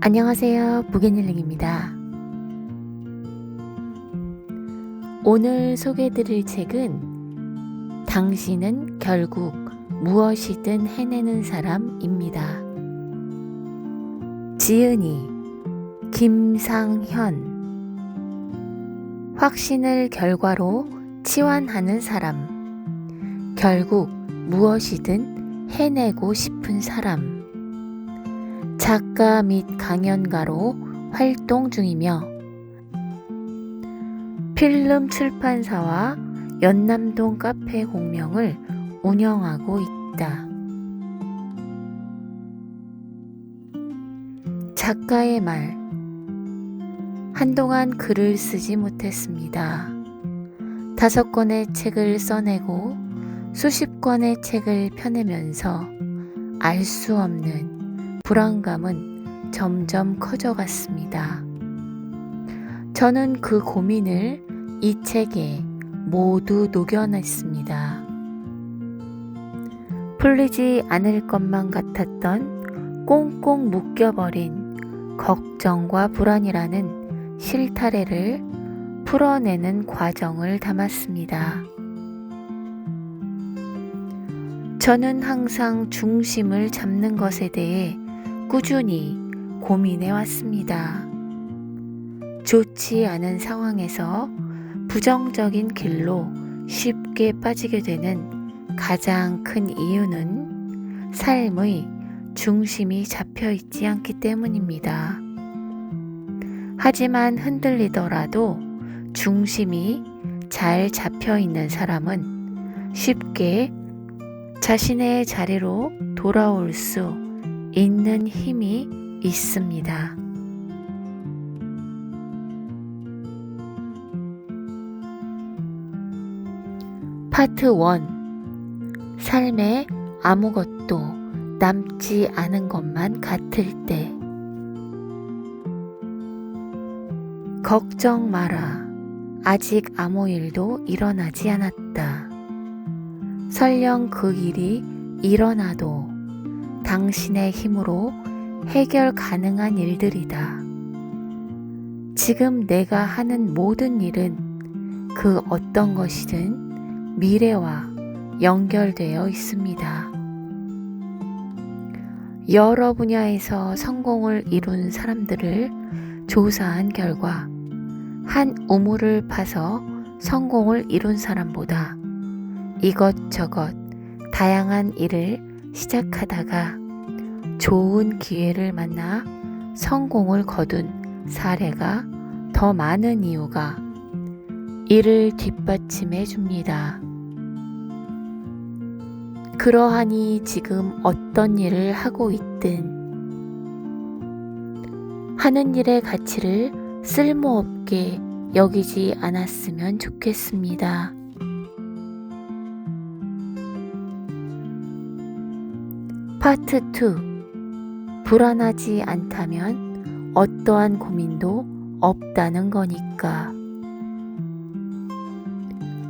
안녕하세요. 무限힐링입니다. 오늘 소개해드릴 책은 당신은 결국 무엇이든 해내는 사람입니다. 지은이, 김상현. 확신을 결과로 치환하는 사람. 결국 무엇이든 해내고 싶은 사람. 작가 및 강연가로 활동 중이며 필름 출판사와 연남동 카페 공명을 운영하고 있다. 작가의 말. 한동안 글을 쓰지 못했습니다. 5권의 책을 써내고 수십 권의 책을 펴내면서 알 수 없는 불안감은 점점 커져갔습니다. 저는 그 고민을 이 책에 모두 녹여냈습니다. 풀리지 않을 것만 같았던 꽁꽁 묶여버린 걱정과 불안이라는 실타래를 풀어내는 과정을 담았습니다. 저는 항상 중심을 잡는 것에 대해 꾸준히 고민해 왔습니다. 좋지 않은 상황에서 부정적인 길로 쉽게 빠지게 되는 가장 큰 이유는 삶의 중심이 잡혀 있지 않기 때문입니다. 하지만 흔들리더라도 중심이 잘 잡혀 있는 사람은 쉽게 자신의 자리로 돌아올 수 있는 힘이 있습니다. 파트 1. 삶에 아무것도 남지 않은 것만 같을 때. 걱정 마라. 아직 아무 일도 일어나지 않았다. 설령 그 일이 일어나도 당신의 힘으로 해결 가능한 일들이다. 지금 내가 하는 모든 일은 그 어떤 것이든 미래와 연결되어 있습니다. 여러 분야에서 성공을 이룬 사람들을 조사한 결과 한 우물을 파서 성공을 이룬 사람보다 이것저것 다양한 일을 시작하다가 좋은 기회를 만나 성공을 거둔 사례가 더 많은 이유가 이를 뒷받침해 줍니다. 그러하니 지금 어떤 일을 하고 있든 하는 일의 가치를 쓸모없게 여기지 않았으면 좋겠습니다. 파트 2. 불안하지 않다면 어떠한 고민도 없다는 거니까.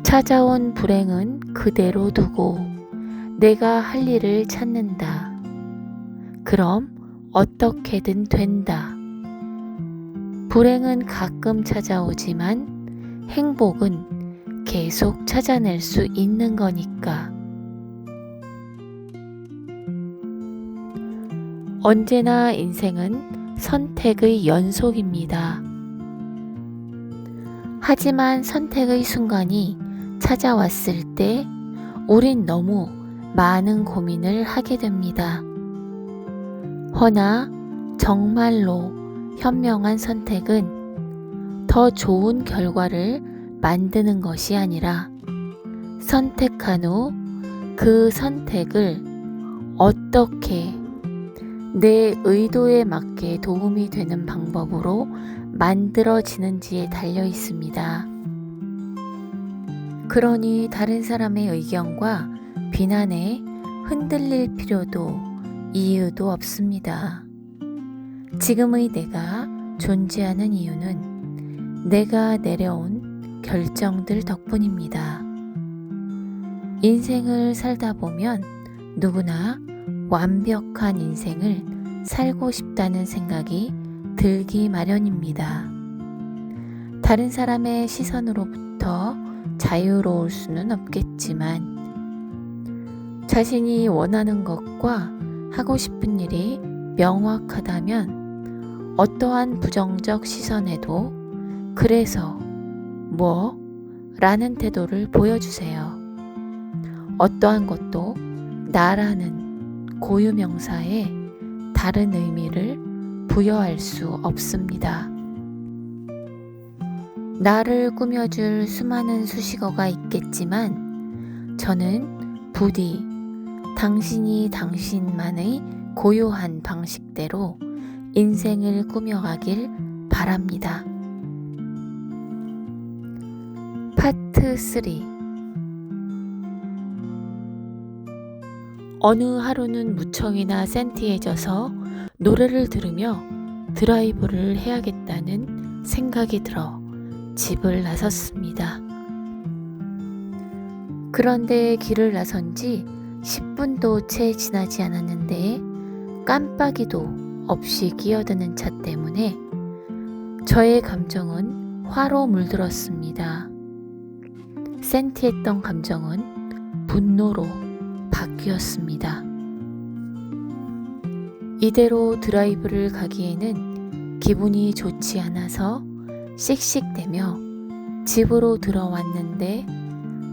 찾아온 불행은 그대로 두고 내가 할 일을 찾는다. 그럼 어떻게든 된다. 불행은 가끔 찾아오지만 행복은 계속 찾아낼 수 있는 거니까. 언제나 인생은 선택의 연속입니다. 하지만 선택의 순간이 찾아왔을 때 우린 너무 많은 고민을 하게 됩니다. 허나 정말로 현명한 선택은 더 좋은 결과를 만드는 것이 아니라 선택한 후 그 선택을 어떻게 내 의도에 맞게 도움이 되는 방법으로 만들어지는지에 달려 있습니다. 그러니 다른 사람의 의견과 비난에 흔들릴 필요도 이유도 없습니다. 지금의 내가 존재하는 이유는 내가 내려온 결정들 덕분입니다. 인생을 살다 보면 누구나 완벽한 인생을 살고 싶다는 생각이 들기 마련입니다. 다른 사람의 시선으로부터 자유로울 수는 없겠지만 자신이 원하는 것과 하고 싶은 일이 명확하다면 어떠한 부정적 시선에도 그래서 뭐? 라는 태도를 보여주세요. 어떠한 것도 나라는 고유명사에 다른 의미를 부여할 수 없습니다. 나를 꾸며줄 수많은 수식어가 있겠지만 저는 부디 당신이 당신만의 고유한 방식대로 인생을 꾸며가길 바랍니다. 파트 3. 어느 하루는 무척이나 센티해져서 노래를 들으며 드라이브를 해야겠다는 생각이 들어 집을 나섰습니다. 그런데 길을 나선 지 10분도 채 지나지 않았는데 깜빡이도 없이 끼어드는 차 때문에 저의 감정은 화로 물들었습니다. 센티했던 감정은 분노로 바뀌었습니다. 이대로 드라이브를 가기에는 기분이 좋지 않아서 씩씩대며 집으로 들어왔는데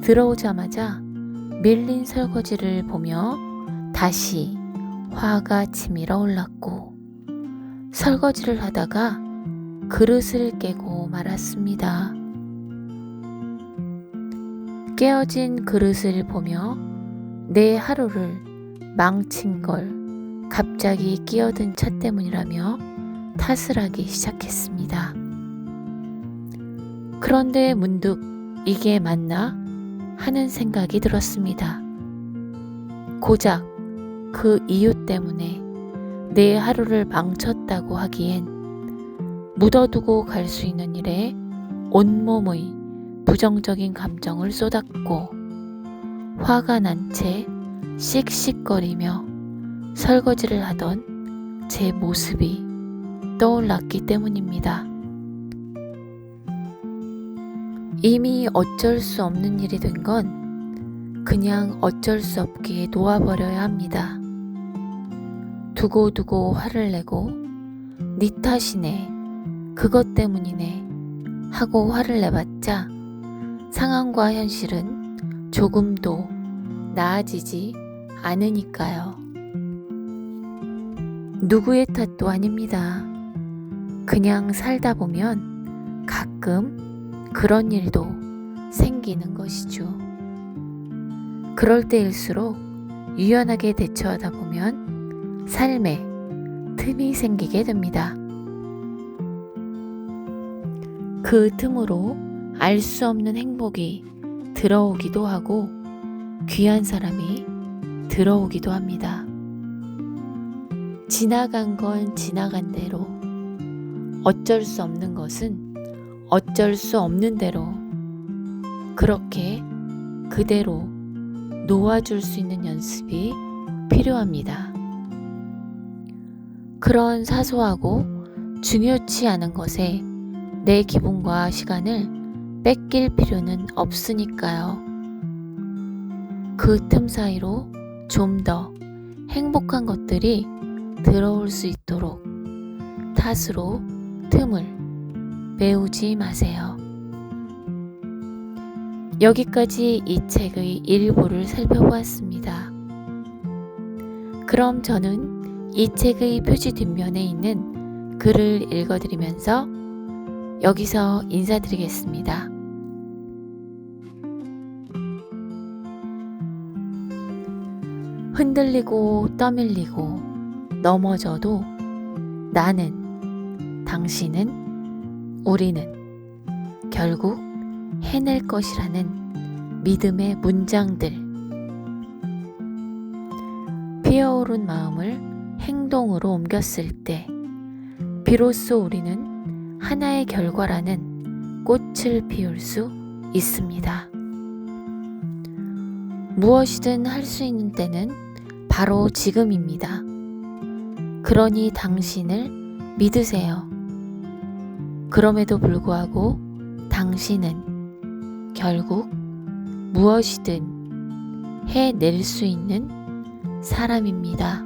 들어오자마자 밀린 설거지를 보며 다시 화가 치밀어 올랐고 설거지를 하다가 그릇을 깨고 말았습니다. 깨어진 그릇을 보며 내 하루를 망친 걸 갑자기 끼어든 차 때문이라며 탓을 하기 시작했습니다. 그런데 문득 이게 맞나 하는 생각이 들었습니다. 고작 그 이유 때문에 내 하루를 망쳤다고 하기엔 묻어두고 갈 수 있는 일에 온몸의 부정적인 감정을 쏟았고 화가 난 채 씩씩거리며 설거지를 하던 제 모습이 떠올랐기 때문입니다. 이미 어쩔 수 없는 일이 된 건 그냥 어쩔 수 없게 놓아버려야 합니다. 두고두고 화를 내고 네 탓이네, 그것 때문이네 하고 화를 내봤자 상황과 현실은 조금도 나아지지 않으니까요. 누구의 탓도 아닙니다. 그냥 살다 보면 가끔 그런 일도 생기는 것이죠. 그럴 때일수록 유연하게 대처하다 보면 삶에 틈이 생기게 됩니다. 그 틈으로 알 수 없는 행복이 들어오기도 하고 귀한 사람이 들어오기도 합니다. 지나간 건 지나간 대로, 어쩔 수 없는 것은 어쩔 수 없는 대로 그렇게 그대로 놓아줄 수 있는 연습이 필요합니다. 그런 사소하고 중요치 않은 것에 내 기분과 시간을 뺏길 필요는 없으니까요. 그 틈 사이로 좀 더 행복한 것들이 들어올 수 있도록 탓으로 틈을 메우지 마세요. 여기까지 이 책의 일부를 살펴보았습니다. 그럼 저는 이 책의 표지 뒷면에 있는 글을 읽어드리면서 여기서 인사드리겠습니다. 흔들리고 떠밀리고 넘어져도 나는, 당신은, 우리는 결국 해낼 것이라는 믿음의 문장들. 피어오른 마음을 행동으로 옮겼을 때 비로소 우리는 하나의 결과라는 꽃을 피울 수 있습니다. 무엇이든 할 수 있는 때는 바로 지금입니다. 그러니 당신을 믿으세요. 그럼에도 불구하고 당신은 결국 무엇이든 해낼 수 있는 사람입니다.